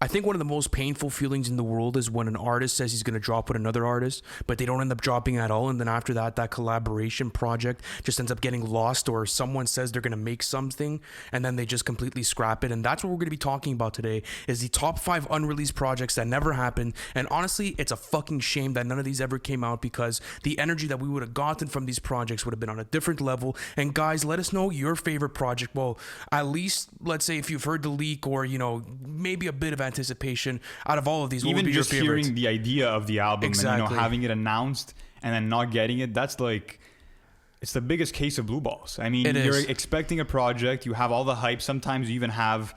I think one of the most painful feelings in the world is when an artist says he's going to drop with another artist, but they don't end up dropping at all. And then after that, that collaboration project just ends up getting lost, or someone says they're going to make something and then they just completely scrap it. And that's what we're going to be talking about today, is the top 5 unreleased projects that never happened. And honestly, it's a fucking shame that none of these ever came out, because the energy that we would have gotten from these projects would have been on a different level. And guys, let us know your favorite project. Well, at least let's say if you've heard the leak, or, you know, maybe a bit of anticipation out of all of these, what even would be just your favorite? hearing the idea of the album Exactly. and, you know, having it announced and then not getting it, that's like, it's the biggest case of blue balls. I mean, you're expecting a project, you have all the hype, sometimes you even have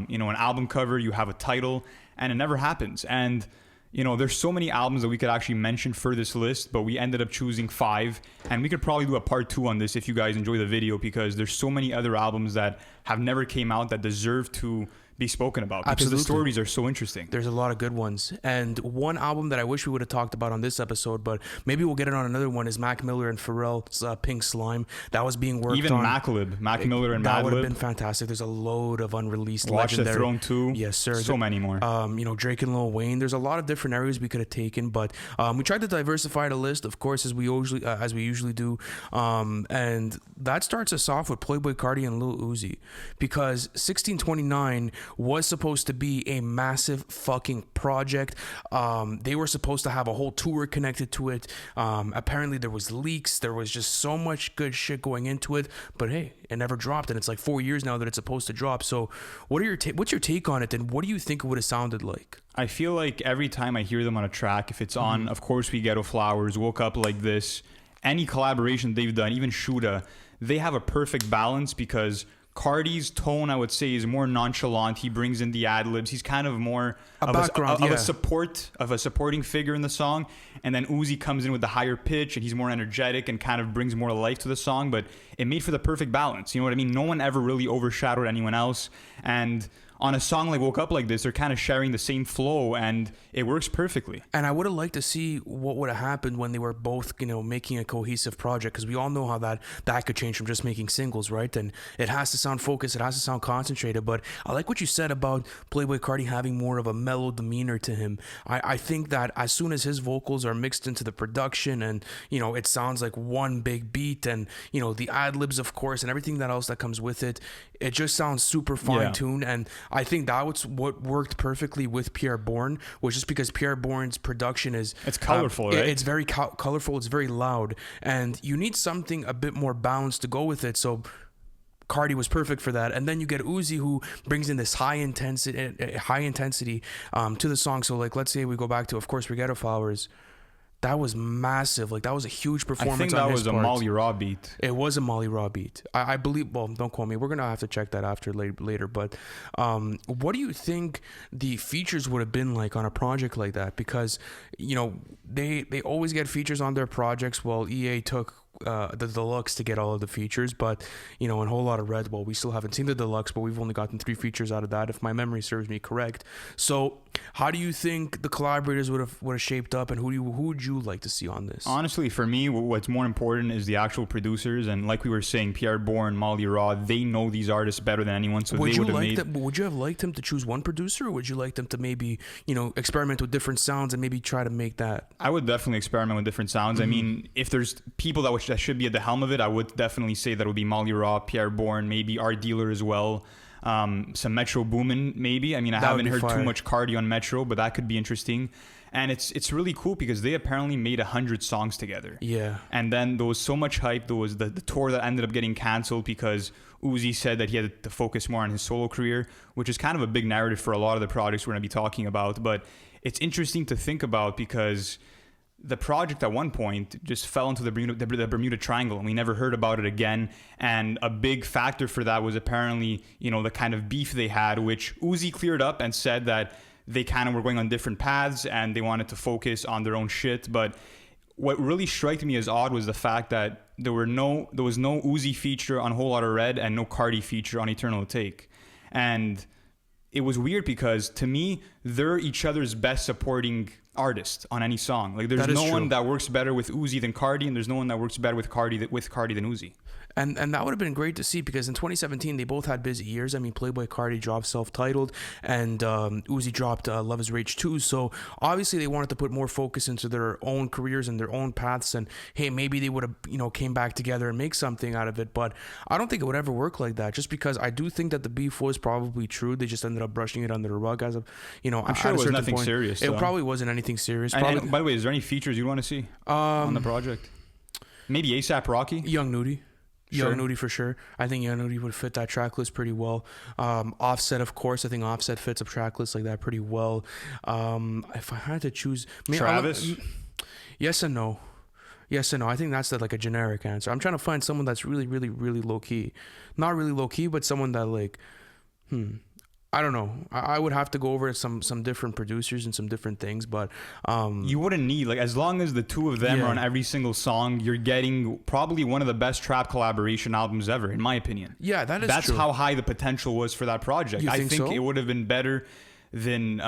you know, an album cover, you have a title, and it never happens. And you know, there's so many albums that we could actually mention for this list, but we ended up choosing 5, and we could probably do a part 2 on this if you guys enjoy the video, because there's so many other albums that have never came out that deserve to be spoken about, because Absolutely. the stories are so interesting. There's a lot of good ones. And one album that I wish we would have talked about on this episode, but maybe we'll get it on another one, is Mac Miller and Pharrell's Pink Slime. That was being worked even on. Mac Miller and that Madlib. would have been fantastic. There's a load of unreleased Watch the legendary. Throne 2. Yes, sir. So many more. You know, Drake and Lil Wayne. There's a lot of different areas we could have taken, but we tried to diversify the list, of course, as we usually do. And that starts us off with Playboi Carti and Lil Uzi, because 1629 was supposed to be a massive fucking project. They were supposed to have a whole tour connected to it. Apparently there was leaks. There was just so much good shit going into it, but hey, it never dropped, and it's like 4 years now that it's supposed to drop. So what's your take on it, and what do you think it would have sounded like? I feel like every time I hear them on a track, if it's on, of course, We Ghetto Flowers, Woke Up Like This, any collaboration they've done, even Shuda, they have a perfect balance, because Carti's tone, I would say, is more nonchalant. He brings in the ad-libs. He's kind of more of a supporting figure in the song. And then Uzi comes in with the higher pitch, and he's more energetic and kind of brings more life to the song. But it made for the perfect balance. You know what I mean? No one ever really overshadowed anyone else. And on a song like Woke Up Like This, they're kind of sharing the same flow, and it works perfectly. And I would have liked to see what would have happened when they were both, you know, making a cohesive project, because we all know how that could change from just making singles, right? And it has to sound focused, it has to sound concentrated. But I like what you said about Playboi Carti having more of a mellow demeanor to him. I think that as soon as his vocals are mixed into the production, and, you know, it sounds like one big beat, and, you know, the ad-libs, of course, and everything that else that comes with it, it just sounds super fine-tuned. Yeah. And I think that was what worked perfectly with Pierre Bourne, was just because Pierre Bourne's production is... It's colorful, right? It's very colorful. It's very loud. And you need something a bit more balanced to go with it. So Carti was perfect for that. And then you get Uzi, who brings in this high intensity to the song. So, like, let's say we go back to, of course, We Ghetto Flowers. That was massive. Like, that was a huge performance. I think that was a Molly Raw beat. It was a Molly Raw beat. I believe. Well, don't quote me. We're gonna have to check that after later. But what do you think the features would have been like on a project like that? Because, you know, they always get features on their projects. Well, EA took the deluxe to get all of the features, but, you know, in Whole Lot of Red, well, we still haven't seen the deluxe, but we've only gotten 3 features out of that, if my memory serves me correct. So how do you think the collaborators would have shaped up, and who would you like to see on this? Honestly, for me, what's more important is the actual producers. And like we were saying, Pierre Bourne, Molly Raw, they know these artists better than anyone. So would you have liked him to choose one producer, or would you like them to maybe, you know, experiment with different sounds and maybe try to make that? I would definitely experiment with different sounds. I mean, if there's people that should be at the helm of it, I would definitely say that it would be Molly Raw, Pierre Bourne, maybe Art Dealer as well. Some Metro Boomin, maybe. I mean, I haven't heard too much Carti on Metro, but that could be interesting. And it's really cool because they apparently made 100 songs together. Yeah. And then there was so much hype. There was the tour that ended up getting canceled because Uzi said that he had to focus more on his solo career, which is kind of a big narrative for a lot of the projects we're going to be talking about. But it's interesting to think about because the project at one point just fell into the Bermuda Triangle, and we never heard about it again. And a big factor for that was apparently, you know, the kind of beef they had, which Uzi cleared up and said that they kind of were going on different paths and they wanted to focus on their own shit. But what really struck me as odd was the fact that there was no Uzi feature on Whole Lotta Red and no Carti feature on Eternal Take. And it was weird because to me, they're each other's best supporting artist on any song. Like, there's no one that works better with Uzi than Carti, and there's no one that works better with Carti than Uzi. And that would have been great to see, because in 2017 they both had busy years. I mean, Playboi Carti dropped Self-Titled, and Uzi dropped Love Is Rage 2. So obviously they wanted to put more focus into their own careers and their own paths. And hey, maybe they would have, came back together and make something out of it. But I don't think it would ever work like that, just because I do think that the beef was probably true. They just ended up brushing it under the rug as of, I'm sure it was nothing serious. It probably wasn't anything serious. And by the way, is there any features you want to see on the project? Maybe ASAP Rocky? Young Nudie. Sure. Young Nudie for sure. I think Young Nudie would fit that track list pretty well. Offset, of course. I think Offset fits a track list like that pretty well. If I had to choose... Travis? Yes and no. Yes and no. I think that's like a generic answer. I'm trying to find someone that's really, really, really low-key. Not really low-key, but someone that like... I don't know. I would have to go over some different producers and some different things, but you wouldn't need, like, as long as the two of them are on every single song, you're getting probably one of the best trap collaboration albums ever, in my opinion. Yeah, that's true. How high the potential was for that project. I think so? It would have been better than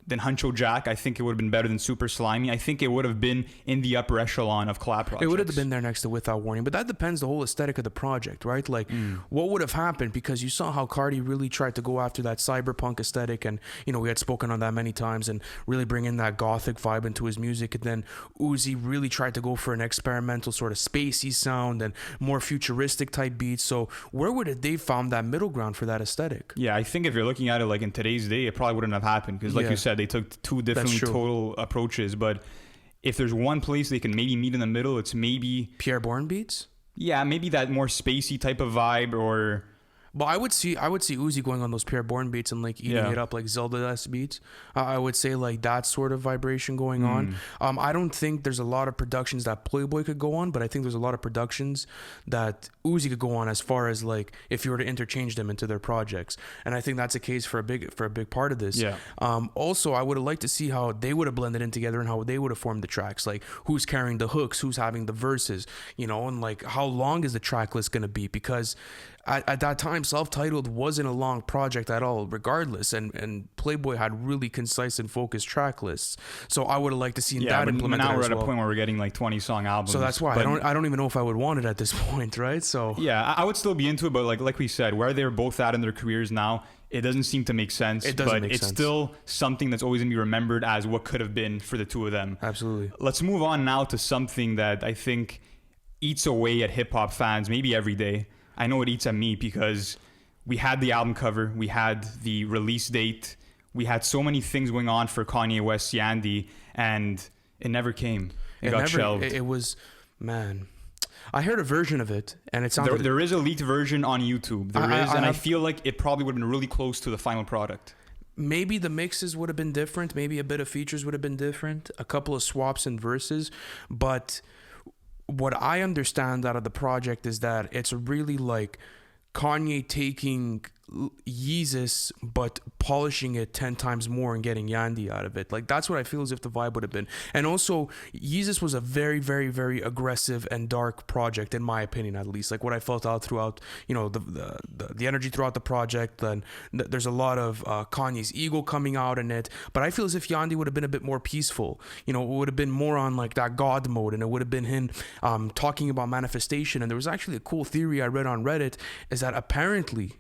Huncho Jack. I think it would have been better than Super Slimy. I think it would have been in the upper echelon of collab projects. It would have been there next to Without Warning, but that depends the whole aesthetic of the project, right? Like, what would have happened? Because you saw how Carti really tried to go after that cyberpunk aesthetic, and we had spoken on that many times, and really bring in that gothic vibe into his music. And then Uzi really tried to go for an experimental sort of spacey sound and more futuristic type beats. So where would they found that middle ground for that aesthetic? Yeah, I think if you're looking at it like in today's day, it probably wouldn't have happened, because like you said, they took two different total approaches. But if there's one place they can maybe meet in the middle, it's maybe Pierre Bourne beats. Yeah, maybe that more spacey type of vibe. Or but I would see Uzi going on those Pierre Bourne beats and like eating it up like Zelda-esque beats. I would say like that sort of vibration going on. I don't think there's a lot of productions that Playboi could go on, but I think there's a lot of productions that Uzi could go on, as far as like if you were to interchange them into their projects. And I think that's a case for a big part of this. Also, I would have liked to see how they would have blended in together and how they would have formed the tracks. Like who's carrying the hooks, who's having the verses, and like how long is the track list going to be? Because at that time, Self-Titled wasn't a long project at all, regardless, and Playboi had really concise and focused track lists. So I would have liked to see that implemented. Now we're at a point where we're getting like 20-song albums. So that's why I don't even know if I would want it at this point, right? So yeah, I would still be into it, but like we said, where they're both at in their careers now, it doesn't seem to make sense. It's still something that's always going to be remembered as what could have been for the two of them. Absolutely. Let's move on now to something that I think eats away at hip hop fans maybe every day. I know it eats at me, because we had the album cover, we had the release date, we had so many things going on for Kanye West, Yandhi, and it never came. It got shelved. It was, man. I heard a version of it, and it sounded... There is a leaked version on YouTube. I feel like it probably would have been really close to the final product. Maybe the mixes would have been different. Maybe a bit of features would have been different. A couple of swaps and verses. But what I understand out of the project is that it's really like Kanye taking Yeezus but polishing it 10 times more and getting Yandhi out of it. Like that's what I feel as if the vibe would have been. And also Yeezus was a very, very, very aggressive and dark project, in my opinion, at least. Like what I felt out throughout, the energy throughout the project. And there's a lot of Kanye's ego coming out in it. But I feel as if Yandhi would have been a bit more peaceful. It would have been more on like that God mode, and it would have been him talking about manifestation. And there was actually a cool theory I read on Reddit, is that apparently,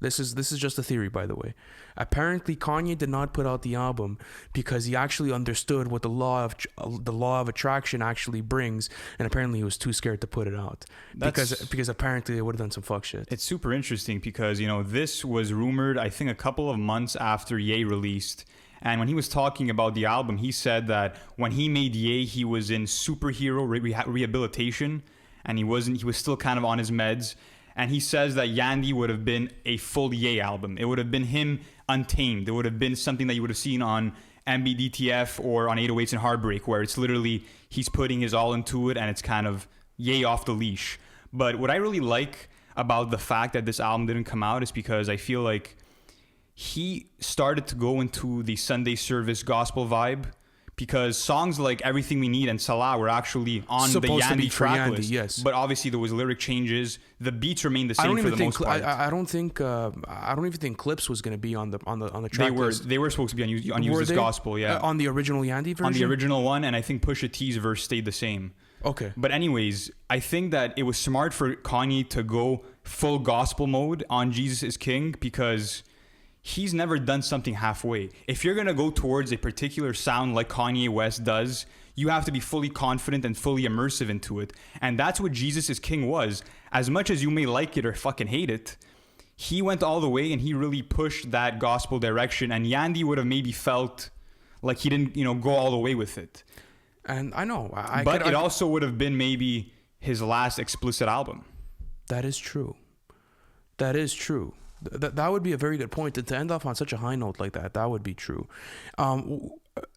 this is just a theory, by the way. Apparently, Kanye did not put out the album because he actually understood what the law of attraction actually brings, and apparently he was too scared to put it out because apparently they would have done some fuck shit. It's super interesting because this was rumored, I think, a couple of months after Ye released. And when he was talking about the album, he said that when he made Ye, he was in superhero rehabilitation, and he was still kind of on his meds. And he says that Yandhi would have been a full Ye album. It would have been him untamed. It would have been something that you would have seen on MBDTF or on 808s and Heartbreak, where it's literally he's putting his all into it and it's kind of Ye off the leash. But what I really like about the fact that this album didn't come out is because I feel like he started to go into the Sunday service gospel vibe, because songs like Everything We Need and Salah were actually on the Yandhi track list. Yes. But obviously there was lyric changes. The beats remained the same for the most part. I don't even think Clips was going to be on the track list. They were supposed to be on Use This Gospel, yeah. On the original Yandhi version? On the original one, and I think Pusha T's verse stayed the same. Okay. But anyways, I think that it was smart for Kanye to go full gospel mode on Jesus is King because he's never done something halfway. If you're going to go towards a particular sound like Kanye West does, you have to be fully confident and fully immersive into it. And that's what Jesus is King was. As much as you may like it or fucking hate it, he went all the way and he really pushed that gospel direction. And Yandhi would have maybe felt like he didn't, go all the way with it. And I know. But it also would have been maybe his last explicit album. That is true. That is true. That would be a very good point. To end off on such a high note like that would be true.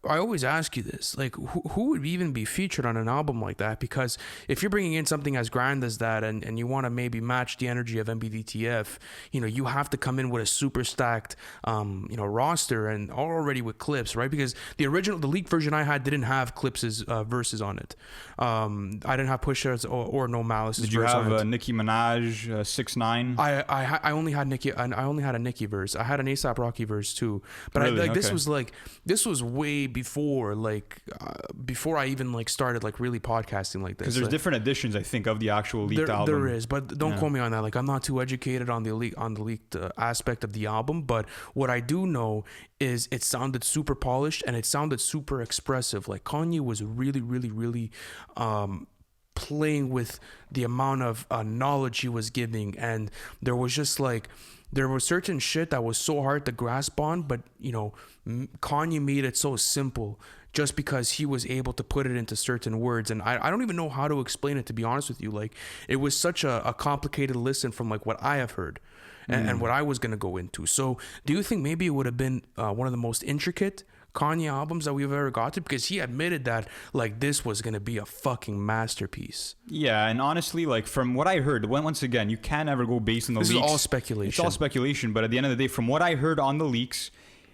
I always ask you this, like, who would even be featured on an album like that? Because if you're bringing in something as grand as that and you want to maybe match the energy of MBDTF, you have to come in with a super stacked, roster and already with clips, right? Because the leaked version I had didn't have Clips' verses on it. I didn't have Pusha's or No Malice's verse. Did you have Nicki Minaj, 6ix9ine? I only had Nicki, and I only had a Nicki verse. I had an A$AP Rocky verse too, but really? This was way before I even started really podcasting like this. Because there's different editions, I think, of the actual leaked album. There is, but don't quote me on that. I'm not too educated on the leaked aspect of the album. But what I do know is it sounded super polished and it sounded super expressive. Like Kanye was really, really, really playing with the amount of knowledge he was giving, and there was just there was certain shit that was so hard to grasp on, but Kanye made it so simple just because he was able to put it into certain words. And I don't even know how to explain it, to be honest with you. It was such a complicated listen from what I have heard and what I was going to go into. So do you think maybe it would have been one of the most intricate Kanye albums that we've ever got to? Because he admitted that this was going to be a fucking masterpiece. Yeah, and honestly, from what I heard, once again, you can't ever go based on the leaks. This is all speculation. It's all speculation, but at the end of the day, from what I heard on the leaks,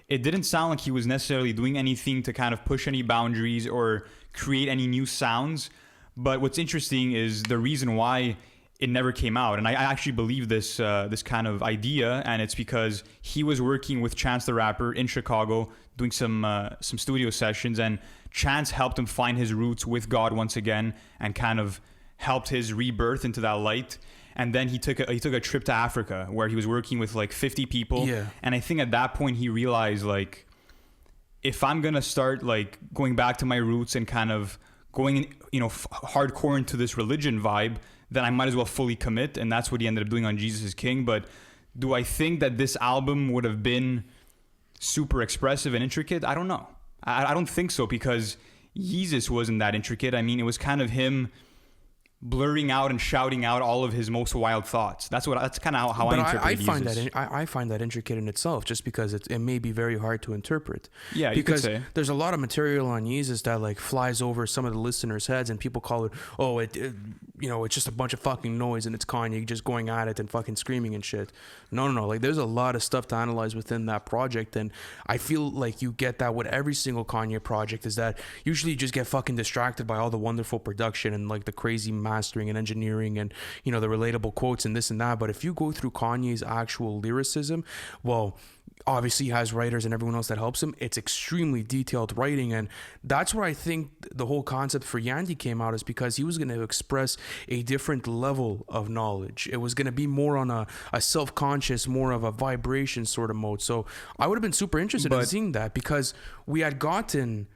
it didn't sound like he was necessarily doing anything to kind of push any boundaries or create any new sounds. But what's interesting is the reason why it never came out. And I actually believe this kind of idea, and it's because he was working with Chance the Rapper in Chicago doing some studio sessions, and Chance helped him find his roots with God once again and kind of helped his rebirth into that light. And then he took a trip to Africa where he was working with 50 people. Yeah. And I think at that point he realized if I'm going to start going back to my roots and kind of going hardcore into this religion vibe, then I might as well fully commit. And that's what he ended up doing on Jesus is King. But do I think that this album would have been super expressive and intricate? I don't know. I don't think so, because Yeezus wasn't that intricate. I mean, it was kind of him blurring out and shouting out all of his most wild thoughts. That's kind of how I interpret Yeezus. I find that intricate in itself, just because it may be very hard to interpret. Yeah, because you could say. There's a lot of material on Yeezus that flies over some of the listeners' heads, and people call it, it's just a bunch of fucking noise and it's Kanye just going at it and fucking screaming and shit. No. There's a lot of stuff to analyze within that project, and I feel like you get that with every single Kanye project, is that usually you just get fucking distracted by all the wonderful production and the crazy mastering and engineering and the relatable quotes and this and that. But if you go through Kanye's actual lyricism, well, obviously he has writers and everyone else that helps him. It's extremely detailed writing, and that's where I think the whole concept for Yandhi came out, is because he was going to express a different level of knowledge. It was going to be more on a self-conscious, more of a vibration sort of mode. So I would have been super interested in seeing that, because we had gotten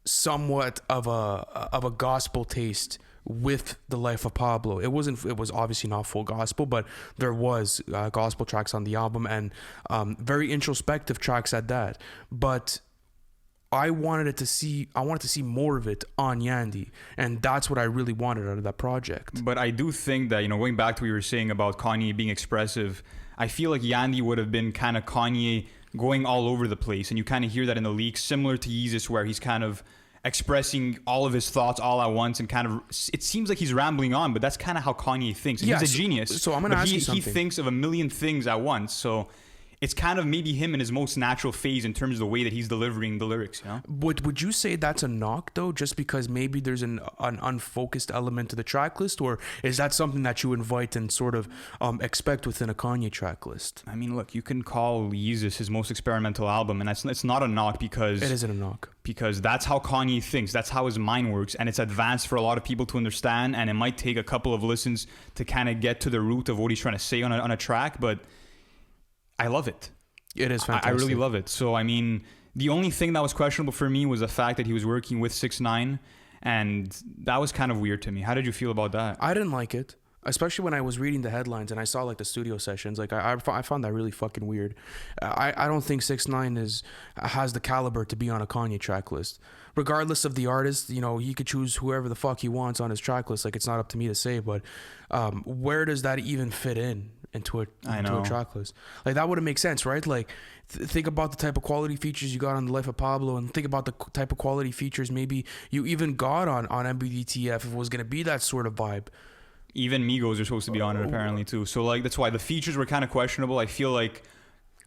somewhat of a gospel taste with The Life of Pablo. It was obviously not full gospel, but there was gospel tracks on the album, and very introspective tracks at that. But I wanted to see more of it on Yandhi, and that's what I really wanted out of that project. But I do think that, going back to what you were saying about Kanye being expressive, I feel like Yandhi would have been kind of Kanye going all over the place, and you kind of hear that in the leaks, similar to Yeezus, where he's kind of expressing all of his thoughts all at once, and kind of, it seems like he's rambling on, but that's kind of how Kanye thinks. And he's a genius. So I'm going to ask you something. He thinks of a million things at once. So it's kind of maybe him in his most natural phase in terms of the way that he's delivering the lyrics, you know? Would you say that's a knock though, just because maybe there's an unfocused element to the track list, or is that something that you invite and sort of expect within a Kanye track list? I mean, look, you can call Yeezus his most experimental album, and it's not a knock because It isn't a knock. because that's how Kanye thinks. That's how his mind works, and it's advanced for a lot of people to understand, and it might take a couple of listens to kind of get to the root of what he's trying to say on a track, but I love it. It is fantastic. I really love it. So, I mean, the only thing that was questionable for me was the fact that he was working with 6ix9ine, and that was kind of weird to me. How did you feel about that? I didn't like it, especially when I was reading the headlines and I saw like the studio sessions. Like I found that really fucking weird. I don't think 6ix9ine has the caliber to be on a Kanye track list. Regardless of the artist, you know, he could choose whoever the fuck he wants on his track list. Like, it's not up to me to say, but where does that even fit into a track list? Like, that wouldn't make sense, right? Like, think about the type of quality features you got on The Life of Pablo, and think about the type of quality features maybe you even got on MBDTF if it was going to be that sort of vibe. Even Migos are supposed to be on it apparently too. So, like, that's why the features were kind of questionable. I feel like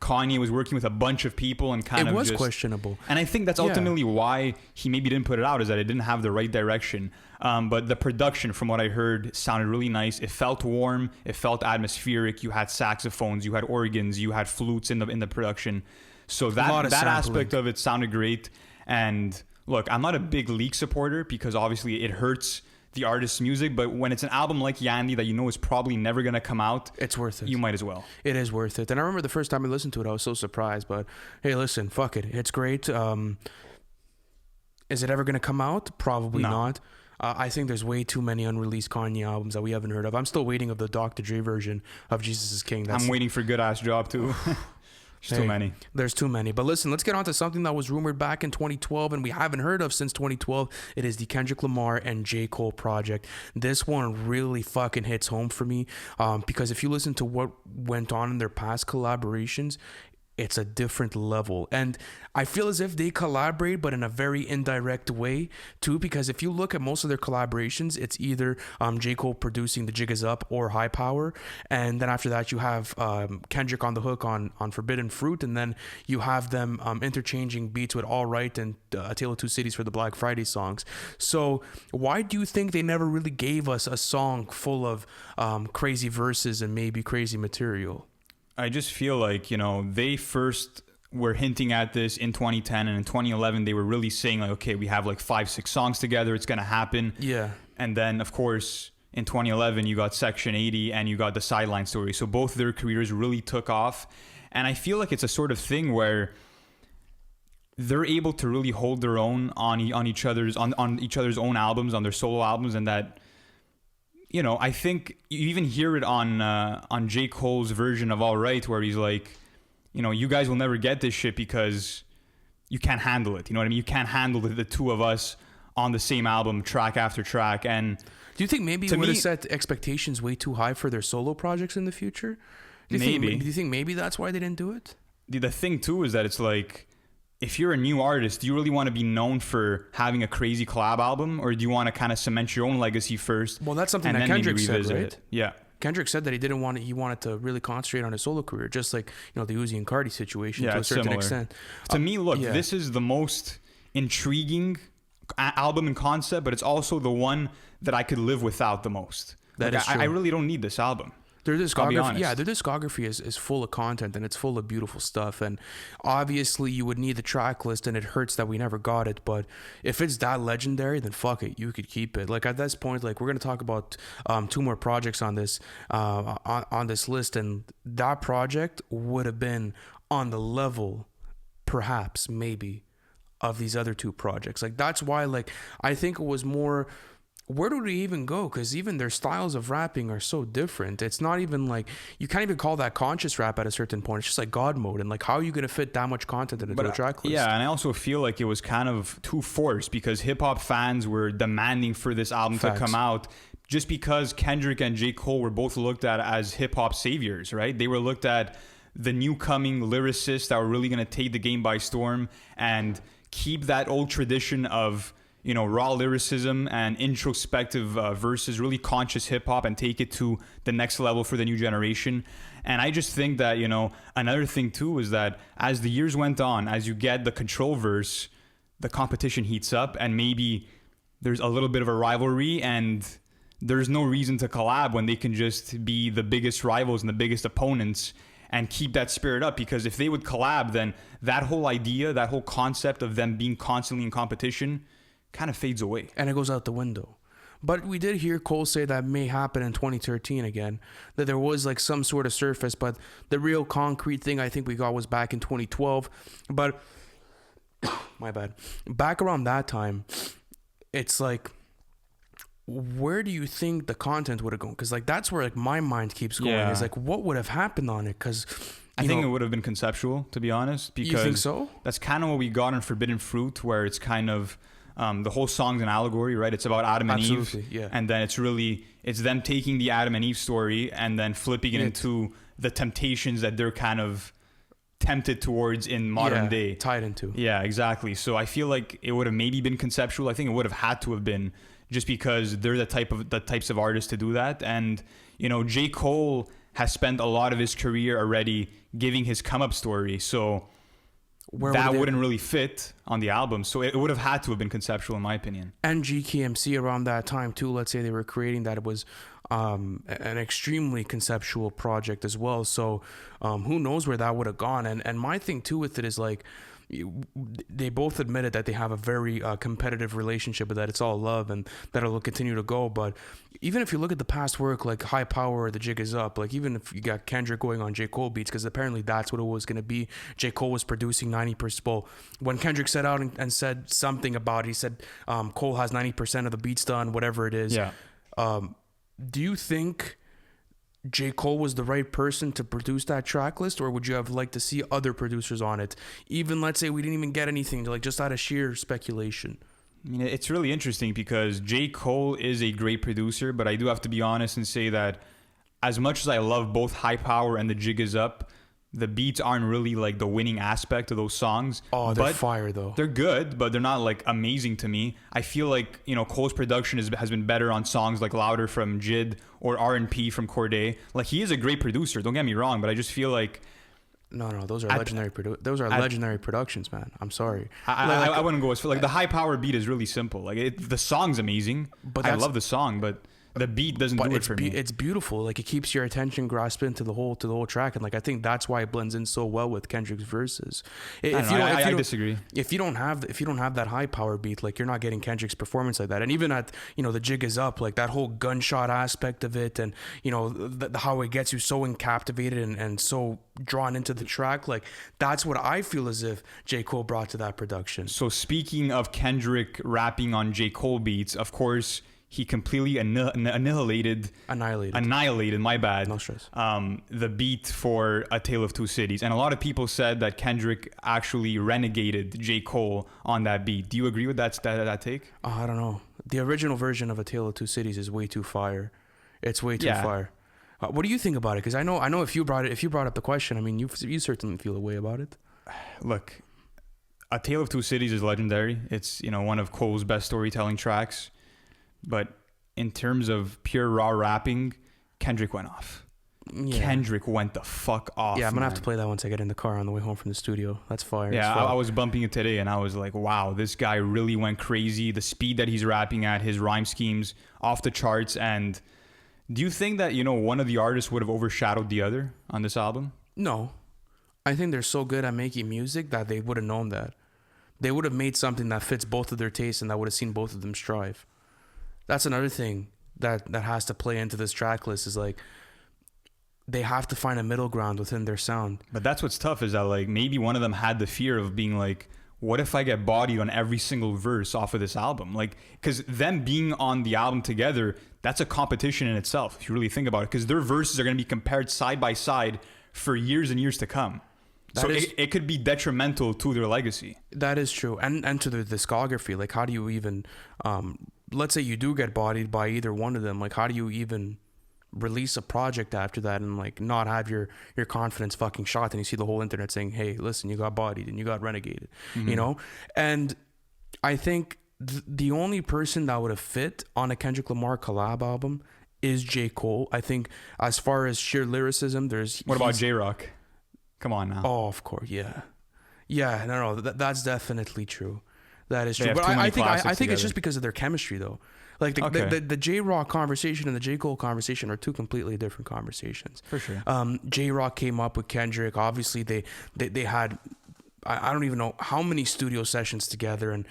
Kanye was working with a bunch of people and kind of just... It was questionable. And I think that's ultimately why he maybe didn't put it out, is that it didn't have the right direction. But the production, from what I heard, sounded really nice. It felt warm. It felt atmospheric. You had saxophones. You had organs. You had flutes in the production. So that aspect of it sounded great. And look, I'm not a big leak supporter because obviously it hurts the artist's music, but when it's an album like Yandhi that you know is probably never going to come out, it's worth it. You might as well. It is worth it. And I remember the first time I listened to it, I was so surprised, but hey, listen, fuck it. It's great. Is it ever going to come out? Probably not. I think there's way too many unreleased Kanye albums that we haven't heard of. I'm still waiting of the Dr. Dre version of Jesus is King. I'm waiting for Good Ass Job too. There's too many. There's too many. But listen, let's get on to something that was rumored back in 2012 and we haven't heard of since 2012. It is the Kendrick Lamar and J.Cole project. This one really fucking hits home for me because if you listen to what went on in their past collaborations, it's a different level. And I feel as if they collaborate, but in a very indirect way too, because if you look at most of their collaborations, it's either J. Cole producing The Jig Is Up or High Power. And then after that, you have Kendrick on the hook on Forbidden Fruit. And then you have them interchanging beats with All Right and A Tale of Two Cities for the Black Friday songs. So why do you think they never really gave us a song full of crazy verses and maybe crazy material? I just feel like, you know, they first were hinting at this in 2010, and in 2011 they were really saying like, okay, we have like 5-6 songs together, it's gonna happen. Yeah. And then of course in 2011 you got Section 80 and you got The Sideline Story. So both their careers really took off, and I feel like it's a sort of thing where they're able to really hold their own on each other's own albums, on their solo albums, and that, you know, I think you even hear it on J. Cole's version of All Right, where he's like, you know, you guys will never get this shit because you can't handle it. You know what I mean? You can't handle the two of us on the same album, track after track. And do you think maybe it would have set expectations way too high for their solo projects in the future? Do you think maybe that's why they didn't do it? The thing too is that it's like, if you're a new artist, do you really want to be known for having a crazy collab album, or do you want to kind of cement your own legacy first? Well, that's something that Kendrick said, right? Yeah. Kendrick said that he didn't want it. He wanted to really concentrate on his solo career, just like, you know, the Uzi and Carti situation to a certain extent. To me, look, this is the most intriguing album and concept, but it's also the one that I could live without the most. That is true. I really don't need this album. Their discography is full of content and it's full of beautiful stuff. And obviously you would need the track list, and it hurts that we never got it. But if it's that legendary, then fuck it, you could keep it. Like at this point, like we're gonna talk about 2 more projects on this on this list, and that project would have been on the level, perhaps, maybe, of these other 2 projects. Like that's why, like, I think it was more, where do we even go? Because even their styles of rapping are so different. It's not even like, you can't even call that conscious rap at a certain point. It's just like God mode. And like, how are you going to fit that much content into a track list? Yeah, and I also feel like it was kind of too forced because hip hop fans were demanding for this album to come out, just because Kendrick and J. Cole were both looked at as hip hop saviors, right? They were looked at the new coming lyricists that were really going to take the game by storm and keep that old tradition of, you know, raw lyricism and introspective verses, really conscious hip hop, and take it to the next level for the new generation. And I just think that, another thing too is that as the years went on, as you get the Control verse, the competition heats up, and maybe there's a little bit of a rivalry, and there's no reason to collab when they can just be the biggest rivals and the biggest opponents and keep that spirit up. Because if they would collab, then that whole idea, that whole concept of them being constantly in competition kind of fades away. And it goes out the window. But we did hear Cole say that may happen in 2013 again, that there was like some sort of surface, but the real concrete thing I think we got was back in 2012. But my bad. Back around that time, it's like, where do you think the content would have gone? Because like that's where like my mind keeps going. Yeah. Is like, what would have happened on it? Because I think it would have been conceptual, to be honest. Because you think so? That's kind of what we got in Forbidden Fruit, where it's kind of the whole song's an allegory, right? It's about Adam and Absolutely, Eve, yeah. And then it's them taking the Adam and Eve story and then flipping it into the temptations that they're kind of tempted towards in modern day. Tied into. Yeah, exactly. So I feel like it would have maybe been conceptual. I think it would have had to have been, just because they're the types of artists to do that. And J. Cole has spent a lot of his career already giving his come up story, so that wouldn't really fit on the album. So it would have had to have been conceptual, in my opinion. And GKMC around that time too, let's say they were creating that, it was an extremely conceptual project as well. So who knows where that would have gone. And my thing too with it is like, they both admitted that they have a very competitive relationship, but that it's all love and that it'll continue to go. But even if you look at the past work, like High Power or The Jig Is Up, like even if you got Kendrick going on J. Cole beats, because apparently that's what it was going to be. J. Cole was producing 90%. Well, when Kendrick set out and said something about it, he said Cole has 90% of the beats done, whatever it is. Yeah. Do you think J. Cole was the right person to produce that track list, or would you have liked to see other producers on it? Even let's say we didn't even get anything, like just out of sheer speculation. I mean, it's really interesting because J. Cole is a great producer, but I do have to be honest and say that as much as I love both High Power and The Jig Is Up, the beats aren't really like the winning aspect of those songs. Oh, they're fire though. They're good, but they're not like amazing to me. I feel like, Cole's production has been better on songs like Louder from Jid or R&P from Corday. Like, he is a great producer, don't get me wrong, but I just feel like No, those are legendary legendary productions, man. I'm sorry. I wouldn't go as far. Like, the High Power beat is really simple. Like, the song's amazing. But I love the song, but the beat doesn't do it for me. It's beautiful. Like, it keeps your attention grasped into the whole track, and like I think that's why it blends in so well with Kendrick's verses. I disagree. If you don't have that High Power beat, like, you're not getting Kendrick's performance like that. And even at The Jig Is Up, like that whole gunshot aspect of it, and how it gets you so captivated and so drawn into the track, like that's what I feel as if J. Cole brought to that production. So speaking of Kendrick rapping on J. Cole beats, of course, he completely annihilated, my bad. No stress. The beat for A Tale of Two Cities. And a lot of people said that Kendrick actually renegated J. Cole on that beat. Do you agree with that take? I don't know. The original version of A Tale of Two Cities is way too fire. It's way too fire. What do you think about it? Because I know if you brought up the question, I mean, you certainly feel a way about it. Look, A Tale of Two Cities is legendary. It's one of Cole's best storytelling tracks. But in terms of pure raw rapping, Kendrick went off. Yeah. Kendrick went the fuck off. Yeah, I'm going to have to play that once I get in the car on the way home from the studio. That's fire. Yeah, I was bumping it today and I was like, wow, this guy really went crazy. The speed that he's rapping at, his rhyme schemes, off the charts. And do you think that, one of the artists would have overshadowed the other on this album? No. I think they're so good at making music that they would have known that. They would have made something that fits both of their tastes and that would have seen both of them strive. That's another thing that has to play into this track list, is like they have to find a middle ground within their sound. But that's what's tough, is that like maybe one of them had the fear of being like, what if I get bodied on every single verse off of this album? Like, because them being on the album together, that's a competition in itself, if you really think about it, because their verses are going to be compared side by side for years and years to come. So it could be detrimental to their legacy. That is true. And to their discography. Like, how do you even... let's say you do get bodied by either one of them, like how do you even release a project after that and like not have your confidence fucking shot, and you see the whole internet saying, hey, listen, you got bodied and you got renegated, And I think the only person that would have fit on a Kendrick Lamar collab album is J. Cole. I think as far as sheer lyricism, What about J-Rock? Come on now. Oh, of course, yeah. Yeah, no, that's definitely true. That is They true. have But too many I think classics it's just together. because of their chemistry, though. Like the J Rock conversation and the J Cole conversation are two completely different conversations. For sure. J Rock came up with Kendrick. Obviously, they had. I don't even know how many studio sessions together, and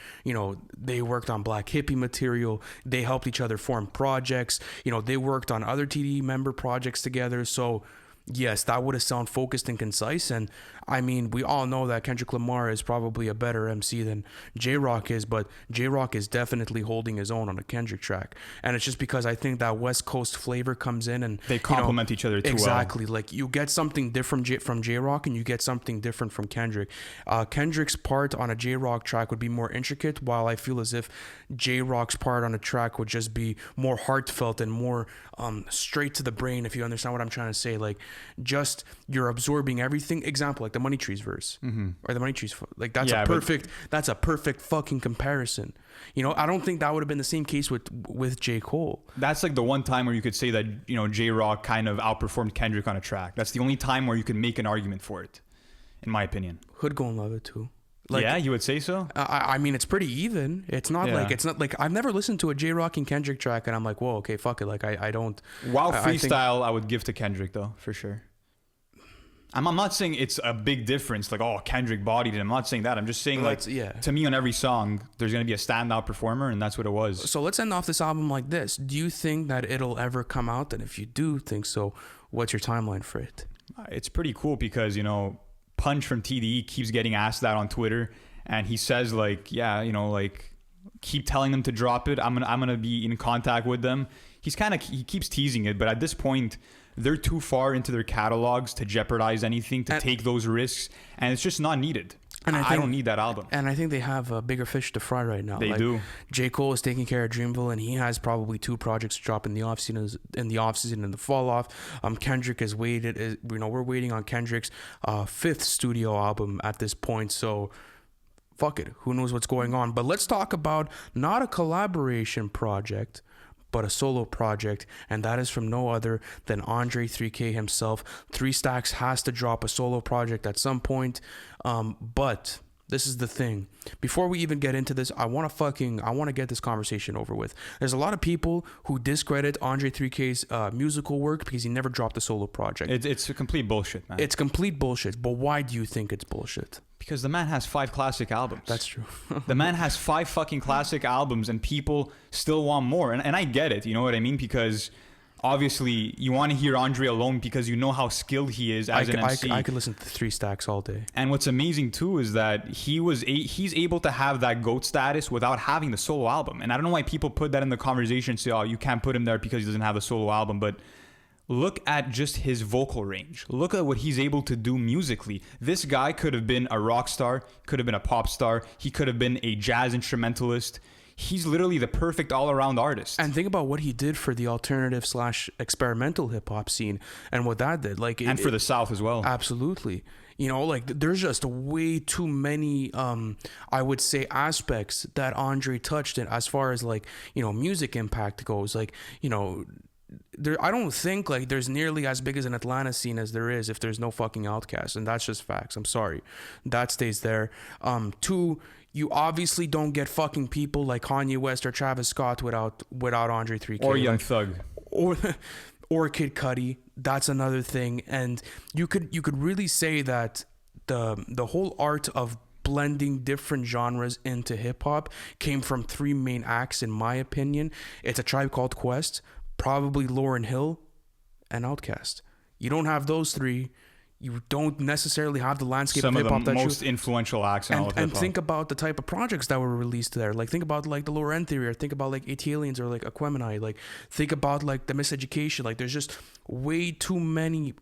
they worked on Black Hippie material. They helped each other form projects. They worked on other TDE member projects together. So yes, that would have sounded focused and concise. And I mean, we all know that Kendrick Lamar is probably a better MC than J-Rock is, but J-Rock is definitely holding his own on a Kendrick track. And it's just because I think that West Coast flavor comes in and they complement each other too exactly. Like you get something different from J-Rock and you get something different from Kendrick. Kendrick's part on a J-Rock track would be more intricate, while I feel as if J-Rock's part on a track would just be more heartfelt and more straight to the brain, if you understand what I'm trying to say. Like, just you're absorbing everything. Example, like the Money Trees verse, or the Money Trees, like that's a perfect fucking comparison. I don't think that would have been the same case with J. Cole. That's like the one time where you could say that J-Rock kind of outperformed Kendrick on a track. That's the only time where you can make an argument for it, in my opinion. Hood Gon' Love It too. Like, yeah, you would say so? I mean, it's pretty even. It's not like I've never listened to a J-Rock and Kendrick track and I'm like, whoa, okay, fuck it. Like I don't. Wow, freestyle I would give to Kendrick though, for sure. I'm not saying it's a big difference, like, oh, Kendrick bodied it. I'm not saying that. I'm just saying, like, to me, on every song, there's going to be a standout performer, and that's what it was. So let's end off this album like this. Do you think that it'll ever come out? And if you do think so, what's your timeline for it? It's pretty cool because, Punch from TDE keeps getting asked that on Twitter, and he says, like, yeah, like, keep telling them to drop it. I'm gonna be in contact with them. He keeps teasing it, but at this point, they're too far into their catalogs to jeopardize anything, to take those risks, and it's just not needed. And I don't need that album. And I think they have bigger fish to fry right now. They do. J. Cole is taking care of Dreamville, and he has probably 2 projects to drop in the offseason and the fall off. Kendrick is waited. We're waiting on Kendrick's 5th studio album at this point. So fuck it. Who knows what's going on? But let's talk about not a collaboration project, but a solo project, and that is from no other than André 3K himself. 3 Stacks has to drop a solo project at some point, but this is the thing. Before we even get into this, I want to get this conversation over with. There's a lot of people who discredit André 3K's musical work because he never dropped a solo project. It's a complete bullshit, man. It's complete bullshit, but why do you think it's bullshit? Because the man has 5 classic albums. That's true. The man has 5 fucking classic albums, and people still want more. And I get it, you know what I mean? Because obviously you want to hear André alone because you know how skilled he is as an MC. I could listen to 3 Stacks all day. And what's amazing too is that he's able to have that GOAT status without having the solo album. And I don't know why people put that in the conversation and say, oh, you can't put him there because he doesn't have the solo album. But look at just his vocal range. Look at what he's able to do musically. This guy could have been a rock star, could have been a pop star. He could have been a jazz instrumentalist. He's literally the perfect all-around artist. And think about what he did for the alternative / experimental hip-hop scene and what that did. And for the South as well. Absolutely. There's just way too many, I would say, aspects that André touched in as far as, music impact goes. I don't think there's nearly as big as an Atlanta scene as there is if there's no fucking Outkast, and that's just facts. I'm sorry, that stays there. 2, you obviously don't get fucking people like Kanye West or Travis Scott without André 3K or Young Thug or Kid Cudi. That's another thing, and you could really say that the whole art of blending different genres into hip hop came from 3 main acts, in my opinion. It's A Tribe Called Quest, probably Lauryn Hill, and Outkast. You don't have those 3, you don't necessarily have the landscape of hip hop. Some of the most influential acts in all of hip hop. And think about the type of projects that were released there. Think about the Lower End Theory, or think about Italians, or Aquemini. Think about the Miseducation. There's just way too many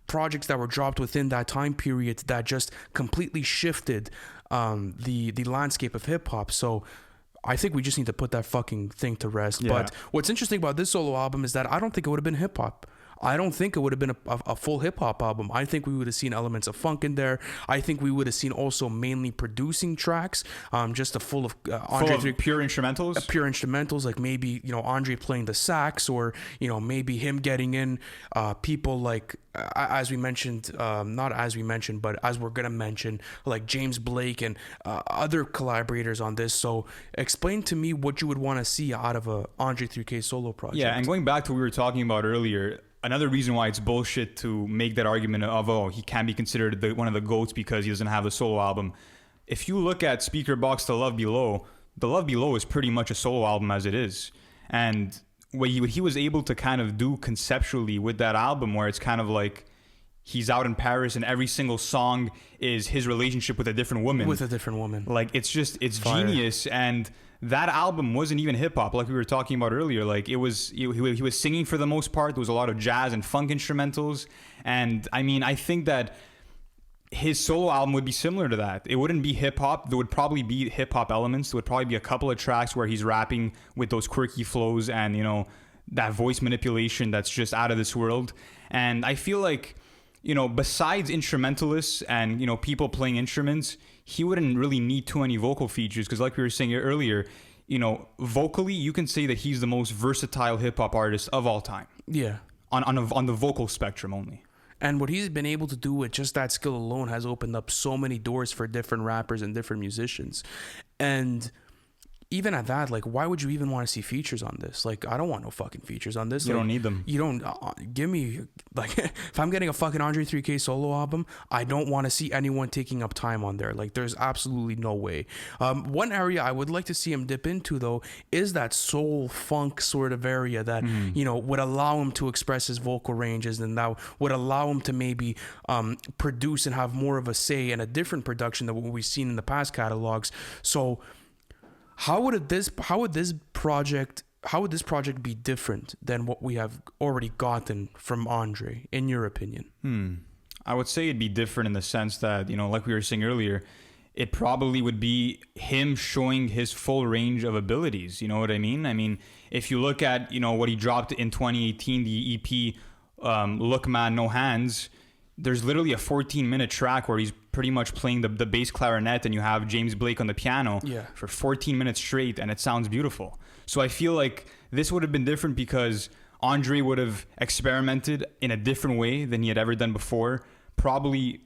projects that were dropped within that time period that just completely shifted the landscape of hip hop. So I think we just need to put that fucking thing to rest. Yeah. But what's interesting about this solo album is that I don't think it would have been hip hop. I don't think it would have been a full hip hop album. I think we would have seen elements of funk in there. I think we would have seen also mainly producing tracks, just a full of pure instrumentals. Pure instrumentals, like maybe, you know, Andre playing the sax, or, you know, maybe him getting in people like, as we mentioned, not as we mentioned, but as we're gonna mention, like James Blake and other collaborators on this. So explain to me what you would want to see out of a Andre 3K solo project. Yeah, and going back to what we were talking about earlier, another reason why it's bullshit to make that argument of, oh, he can't be considered one of the GOATs because he doesn't have the solo album. If you look at Speaker Box to Love Below, the Love Below is pretty much a solo album as it is. And what he was able to kind of do conceptually with that album, where it's kind of like he's out in Paris and every single song is his relationship with a different woman. Like, it's Fire. Genius. And that album wasn't even hip hop, like we were talking about earlier. Like, it was, he was singing for the most part. There was a lot of jazz and funk instrumentals. And I mean, I think that his solo album would be similar to that. It wouldn't be hip hop. There would probably be hip hop elements. There would probably be a couple of tracks where he's rapping with those quirky flows and, you know, that voice manipulation that's just out of this world. And I feel like, you know, besides instrumentalists and, you know, people playing instruments, he wouldn't really need too many vocal features, because like we were saying earlier, you know, vocally, you can say that he's the most versatile hip hop artist of all time. Yeah. On the vocal spectrum only. And what he's been able to do with just that skill alone has opened up so many doors for different rappers and different musicians. And even at that, like, why would you even want to see features on this? Like, I don't want no fucking features on this. You like, don't need them. You don't give me, like, if I'm getting a fucking Andre 3K solo album, I don't want to see anyone taking up time on there. Like, there's absolutely no way. One area I would like to see him dip into, though, is that soul funk sort of area that, you know, would allow him to express his vocal ranges, and that would allow him to maybe produce and have more of a say in a different production than what we've seen in the past catalogs. So how would this project be different than what we have already gotten from Andre, in your opinion? I would say it'd be different in the sense that, you know, like we were saying earlier, it probably would be him showing his full range of abilities. You know what I mean? I mean, if you look at, you know, what he dropped in 2018, the EP, Look Man, No Hands, there's literally a 14-minute track where he's pretty much playing the bass clarinet, and you have James Blake on the piano for 14 minutes straight, and it sounds beautiful. So I feel like this would have been different because Andre would have experimented in a different way than he had ever done before. Probably,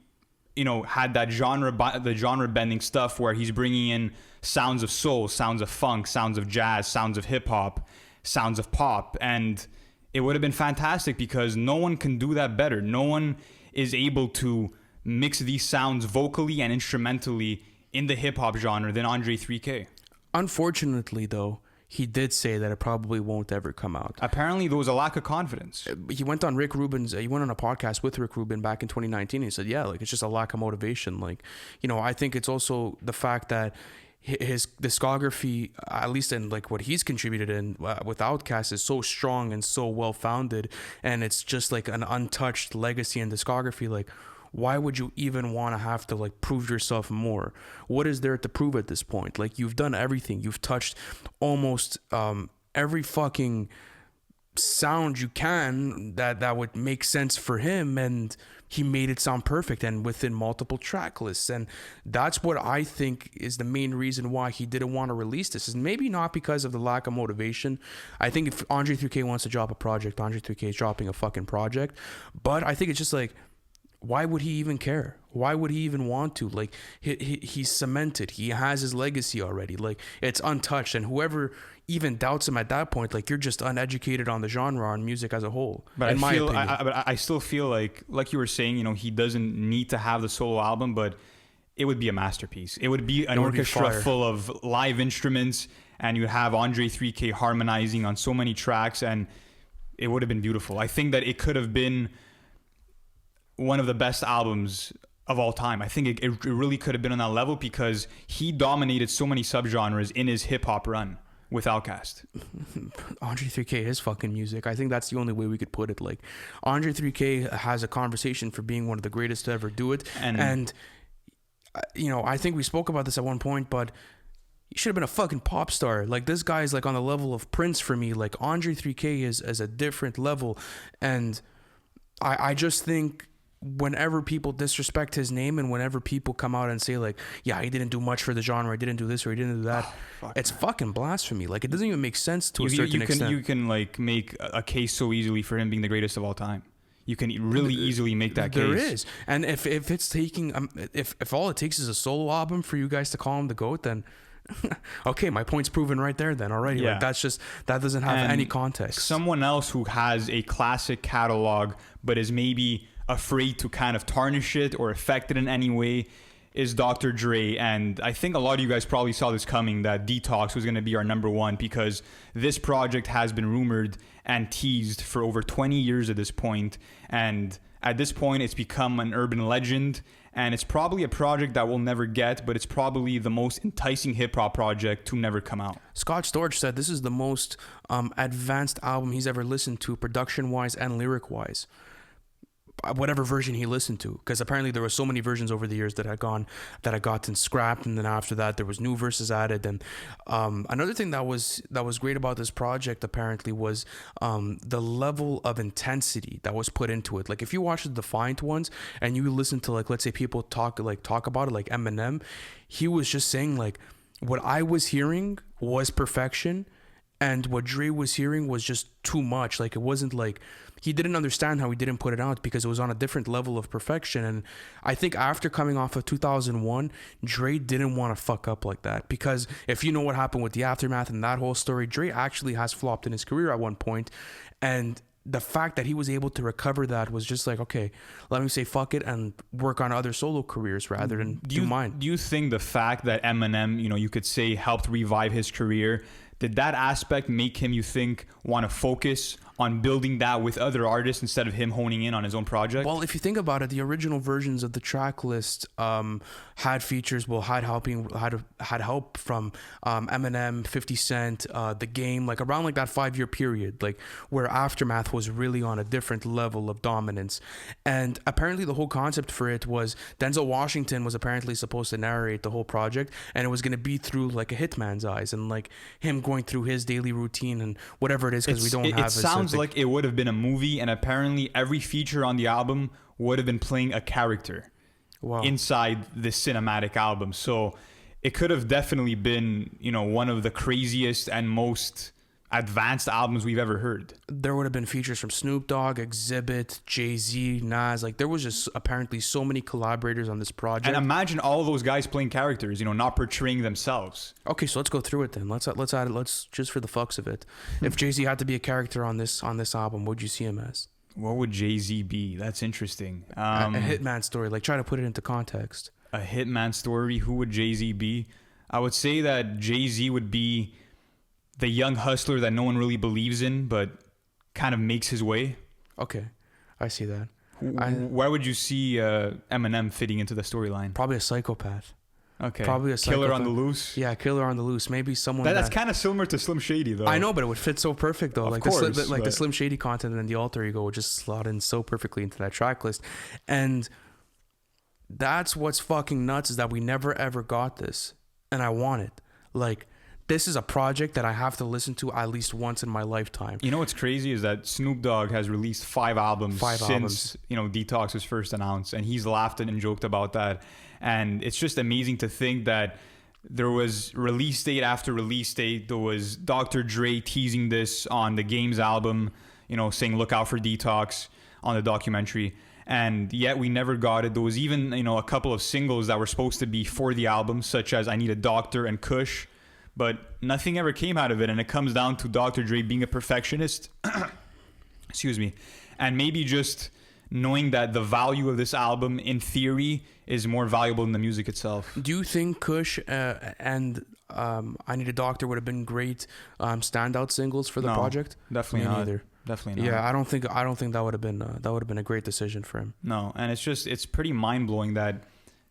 you know, had that genre bending stuff where he's bringing in sounds of soul, sounds of funk, sounds of jazz, sounds of hip hop, sounds of pop, and it would have been fantastic because no one can do that better. No one is able to mix these sounds vocally and instrumentally in the hip-hop genre than Andre 3K. Unfortunately, though, he did say that it probably won't ever come out. Apparently, there was a lack of confidence. He went on Rick Rubin's. He went on a podcast with Rick Rubin back in 2019. And he said, "Yeah, like, it's just a lack of motivation." Like, you know, I think it's also the fact that his discography, at least in like what he's contributed in with Outkast, is so strong and so well founded, and it's just like an untouched legacy and discography. Like, why would you even want to have to like prove yourself more? What is there to prove at this point? Like, you've done everything. You've touched almost every fucking sound you can that would make sense for him, and he made it sound perfect and within multiple track lists. And that's what I think is the main reason why he didn't want to release this, is maybe not because of the lack of motivation. I think if Andre 3K wants to drop a project, Andre 3K is dropping a fucking project. But I think it's just like, why would he even care? Why would he even want to? Like, he's cemented. He has his legacy already. Like, it's untouched. And whoever even doubts him at that point, like, you're just uneducated on the genre and music as a whole. But in my opinion. I still feel like you were saying, you know, he doesn't need to have the solo album, but it would be a masterpiece. It would be an orchestra full of live instruments, and you have Andre 3K harmonizing on so many tracks, and it would have been beautiful. I think that it could have been one of the best albums of all time. I think it really could have been on that level because he dominated so many subgenres in his hip-hop run with Outkast. Andre 3K is fucking music. I think that's the only way we could put it. Like, Andre 3K has a conversation for being one of the greatest to ever do it. And you know, I think we spoke about this at one point, but he should have been a fucking pop star. Like, this guy's like on the level of Prince for me. Like, Andre 3K is a different level. And I just think whenever people disrespect his name and whenever people come out and say like, yeah, he didn't do much for the genre, he didn't do this or he didn't do that, it's fucking blasphemy. Like, it doesn't even make sense to a certain extent. You can like make a case so easily for him being the greatest of all time. You can really easily make that case. There is. And if it's taking, if all it takes is a solo album for you guys to call him the GOAT, then okay, my point's proven right there then already. Yeah. Like, that doesn't have any context. Someone else who has a classic catalog but is maybe afraid to kind of tarnish it or affect it in any way is Dr. Dre. And I think a lot of you guys probably saw this coming, that Detox was going to be our number one, because this project has been rumored and teased for over 20 years at this point. And at this point, it's become an urban legend. And it's probably a project that we'll never get, but it's probably the most enticing hip-hop project to never come out. Scott Storch said this is the most advanced album he's ever listened to, production-wise and lyric-wise. Whatever version he listened to, because apparently there were so many versions over the years that had gotten scrapped, and then after that there was new verses added. And another thing that was great about this project apparently was the level of intensity that was put into it. Like, if you watch the Defiant ones and you listen to, like, let's say people talk about it, like Eminem, he was just saying like, what I was hearing was perfection, and what Dre was hearing was just too much. Like, it wasn't like, he didn't understand how he didn't put it out because it was on a different level of perfection. And I think after coming off of 2001, Dre didn't want to fuck up like that, because if you know what happened with the Aftermath and that whole story, Dre actually has flopped in his career at one point. And the fact that he was able to recover that was just like, okay, let me say fuck it and work on other solo careers rather than do mine. Do you think the fact that Eminem, you could say, helped revive his career, did that aspect make him, you think, want to focus on building that with other artists instead of him honing in on his own project? Well, if you think about it, the original versions of the track list had features, had help from Eminem, 50 Cent, The Game, like around like that 5-year period, like where Aftermath was really on a different level of dominance. And apparently the whole concept for it was Denzel Washington was apparently supposed to narrate the whole project, and it was going to be through like a hitman's eyes and like him going through his daily routine and whatever it is, because we don't have. It sounds like it would have been a movie, and apparently every feature on the album would have been playing a character inside this cinematic album. So it could have definitely been, one of the craziest and most advanced albums we've ever heard. There would have been features from Snoop Dogg, Exhibit, Jay-Z, Nas. Like, there was just apparently so many collaborators on this project. And imagine all those guys playing characters, not portraying themselves. Okay, so let's go through it then. Let's add it. Let's, just for the fucks of it, if Jay-Z had to be a character on this album, what would you see him as? What would Jay-Z be? That's interesting. A hitman story. Like, try to put it into context. A hitman story. Who would Jay-Z be? I would say that Jay-Z would be the young hustler that no one really believes in, but kind of makes his way. Okay, I see that. Where would you see Eminem fitting into the storyline? Probably a psychopath. Okay. Probably a psychopath. Killer on the loose. Yeah, killer on the loose. Maybe someone that's kind of similar to Slim Shady, though. I know, but it would fit so perfect, though. Of like course, the Slim Shady content and the alter ego would just slot in so perfectly into that track list. And that's what's fucking nuts, is that we never ever got this, and I want it. Like, this is a project that I have to listen to at least once in my lifetime. You know what's crazy is that Snoop Dogg has released 5 albums since Detox was first announced, and he's laughed and joked about that. And it's just amazing to think that there was release date after release date. There was Dr. Dre teasing this on the Games album, saying look out for Detox on the documentary. And yet we never got it. There was even, a couple of singles that were supposed to be for the album, such as I Need a Doctor and Kush. But nothing ever came out of it. And it comes down to Dr. Dre being a perfectionist. Excuse me. And maybe just knowing that the value of this album, in theory, is more valuable than the music itself. Do you think Kush and I Need a Doctor would have been great standout singles for the project? Definitely not. Neither. Definitely not. Yeah, I don't think that would have been a great decision for him. No, and it's pretty mind blowing that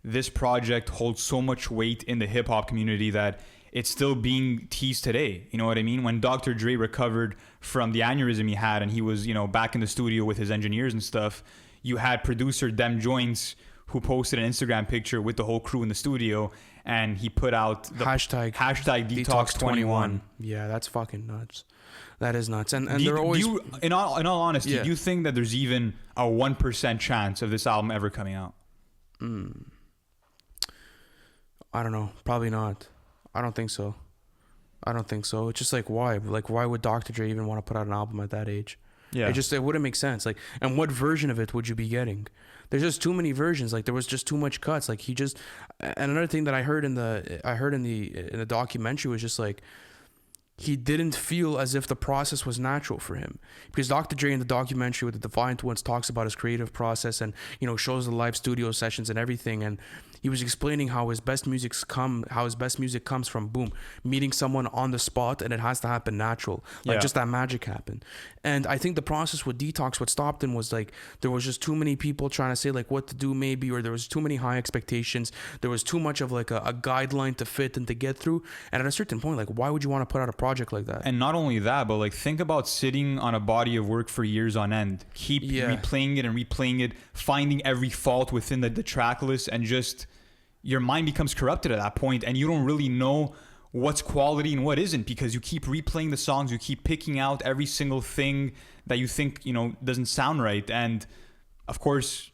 this project holds so much weight in the hip hop community that it's still being teased today. You know what I mean? When Dr. Dre recovered from the aneurysm he had and he was, back in the studio with his engineers and stuff, you had producer Dem Joints who posted an Instagram picture with the whole crew in the studio, and he put out the hashtag Detox 21. Yeah, that's fucking nuts. That is nuts. And Do they're always... in all honesty, Yeah. do you think that there's even a 1% chance of this album ever coming out? I don't know. Probably not. I don't think so. It's just like, why? Like, why would Dr. Dre even want to put out an album at that age? Yeah. It wouldn't make sense. Like, and what version of it would you be getting? There's just too many versions. Like, there was just too much cuts. Like, he just... And another thing that I heard in the documentary was just like, he didn't feel as if the process was natural for him, because Dr. Dre in the documentary with the Defiant Ones talks about his creative process and, you know, shows the live studio sessions and everything. And he was explaining how his best music comes from, boom, meeting someone on the spot, and it has to happen natural. Like, just that magic happened. And I think the process with Detox, what stopped him was like, there was just too many people trying to say like what to do maybe, or there was too many high expectations. There was too much of like a guideline to fit and to get through. And at a certain point, like, why would you want to put out a project like that? And not only that, but like, think about sitting on a body of work for years on end, keep replaying it, finding every fault within the track list, and just your mind becomes corrupted at that point, and you don't really know what's quality and what isn't, because you keep replaying the songs, you keep picking out every single thing that you think, you know, doesn't sound right. And of course,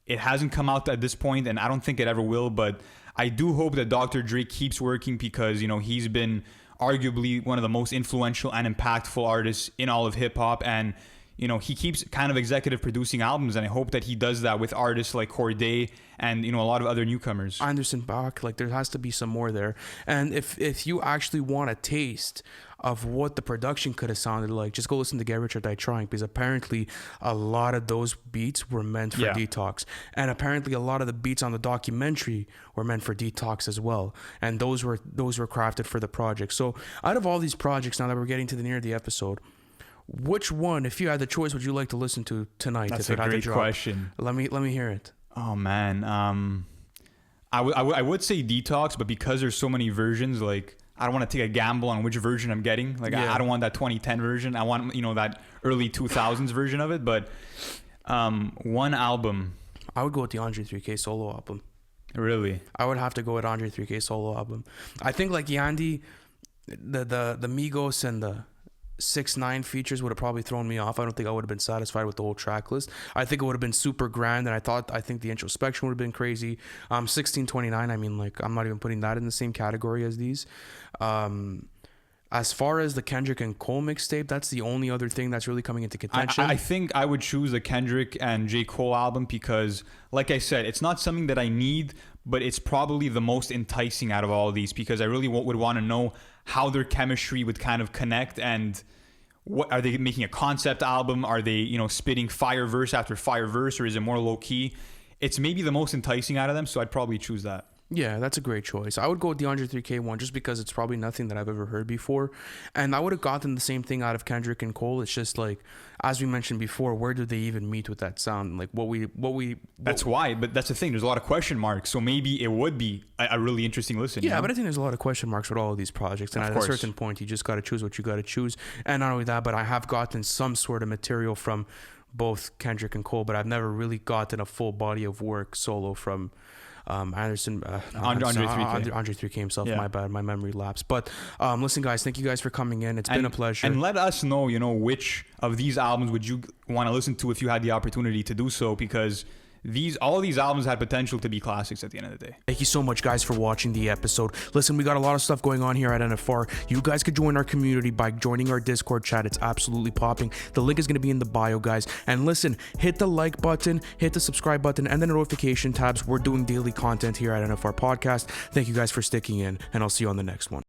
it hasn't come out at this point, and I don't think it ever will, but I do hope that Dr. Dre keeps working, because, you know, he's been arguably one of the most influential and impactful artists in all of hip hop, and, you know, he keeps kind of executive producing albums, and I hope that he does that with artists like Corday and, you know, a lot of other newcomers. Anderson .Paak, like, there has to be some more there. And if you actually want a taste of what the production could have sounded like, just go listen to Get Rich or Die Trying, because apparently a lot of those beats were meant for Detox, and apparently a lot of the beats on the documentary were meant for Detox as well, and those were crafted for the project. So out of all these projects, now that we're getting to the near the episode, which one, if you had the choice, would you like to listen to tonight? That's if a great question. Let me hear it. Oh man, I would say Detox, but because there's so many versions, like, I don't want to take a gamble on which version I'm getting. Like, I don't want that 2010 version. I want, you know, that early 2000s version of it. But one album, I would go with the Andre 3K solo album. Really? I would have to go with Andre 3K solo album. I think like Yandhi, the Migos and the 6ix9ine features would have probably thrown me off. I don't think I would have been satisfied with the whole track list. I think it would have been super grand, and I think the introspection would have been crazy. 1629, I mean, like, I'm not even putting that in the same category as these. As far as the Kendrick and Cole mixtape, that's the only other thing that's really coming into contention. I think I would choose the Kendrick and J.Cole album, because, like I said, it's not something that I need, but it's probably the most enticing out of all of these, because I really would want to know how their chemistry would kind of connect, and what are they making a concept album? Are they, you know, spitting fire verse after fire verse, or is it more low key? It's maybe the most enticing out of them, so I'd probably choose that. Yeah, that's a great choice. I would go with the Andre 3K one, just because it's probably nothing that I've ever heard before. And I would have gotten the same thing out of Kendrick and Cole. It's just like, as we mentioned before, where do they even meet with that sound? Like, That's why, but that's the thing. There's a lot of question marks. So maybe it would be a really interesting listen. Yeah, but I think there's a lot of question marks with all of these projects. And at a certain point, you just got to choose what you got to choose. And not only that, but I have gotten some sort of material from both Kendrick and Cole, but I've never really gotten a full body of work solo from Andre 3K himself. My bad, my memory lapsed. But listen, guys, thank you guys for coming in. It's been a pleasure. And let us know, you know, which of these albums would you want to listen to if you had the opportunity to do so, because all of these albums had potential to be classics at the end of the day. Thank you so much, guys, for watching the episode. Listen, we got a lot of stuff going on here at NFR. You guys could join our community by joining our Discord chat. It's absolutely popping. The link is going to be in the bio, guys. And listen, hit the like button, hit the subscribe button, and the notification tabs. We're doing daily content here at NFR Podcast. Thank you guys for sticking in, and I'll see you on the next one.